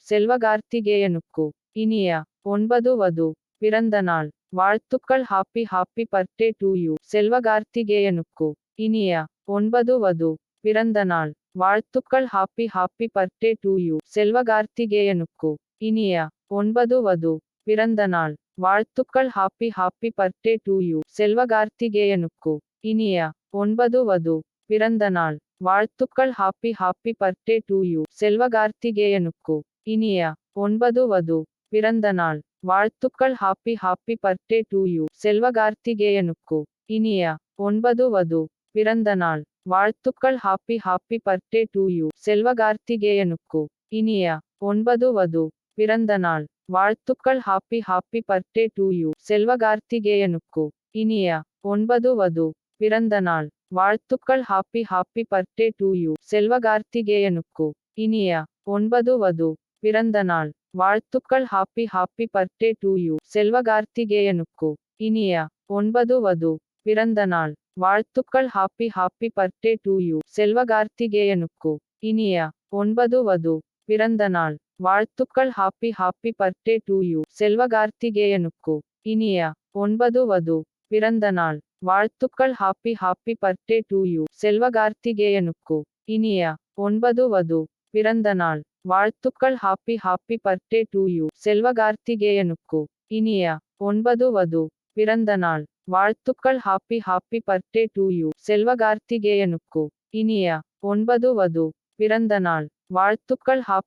செல்வகார்த்திகேயனுக்கு இனிய 9 வது பிறந்த நாள் வாழ்த்துக்கள். Happy happy birthday to you. செல்வகார்த்திகேயனுக்கு இனிய 9 வது பிறந்த நாள் வாழ்த்துக்கள். Happy happy birthday to you. செல்வகார்த்திகேயனுக்கு இனிய 9 வது பிறந்த நாள் வாழ்த்துக்கள். Happy happy birthday to you. செல்வகார்த்திகேயனுக்கு இனிய 9 வது பிறந்த நாள் வாழ்த்துக்கள். Happy happy birthday to you. செல்வகார்த்திகேயனுக்கு இனிய 9 வது பிறந்த நாள் வாழ்த்துக்கள். Happy happy birthday to you. செல்வகார்த்திகேயனுக்கு இனிய 9 வது பிறந்த நாள் வாழ்த்துக்கள். Happy happy birthday to you. செல்வகார்த்திகேயனுக்கு இனிய 9 வது பிறந்த நாள் வாழ்த்துக்கள். Happy happy birthday to you. செல்வகார்த்திகேயனுக்கு இனிய 9 வது பிறந்த நாள் வாழ்த்துக்கள். Happy happy birthday to you. செல்வகார்த்திகேயனுக்கு இனிய 9 வது பிறந்த நாள் வாழ்த்துக்கள். Happy happy birthday to you. செல்வகார்த்திகேயனுக்கு இனிய 9 வது பிறந்த நாள் வாழ்த்துக்கள். Happy happy birthday to you. செல்வகார்த்திகேயனுக்கு இனிய 9 வது பிறந்த நாள் வாழ்த்துக்கள். Happy happy birthday to you. செல்வகார்த்திகேயனுக்கு இனிய 9 வது பிறந்த நாள் வாழ்த்துக்கள். Happy happy birthday to you. செல்வகார்த்திகேயனுக்கு இனிய 9 வது பிறந்த நாள் வாழ்த்துக்கள். Happy happy birthday to you. செல்வகார்த்திகேயனுக்கு இனிய 9 வது பிறந்த நாள் வாழ்த்துக்கள். Happy happy birthday to you. செல்வகார்த்திகேயனுக்கு இனிய 9 வது பிறந்த நாள் வாழ்த்துக்கள். ஹாப்பி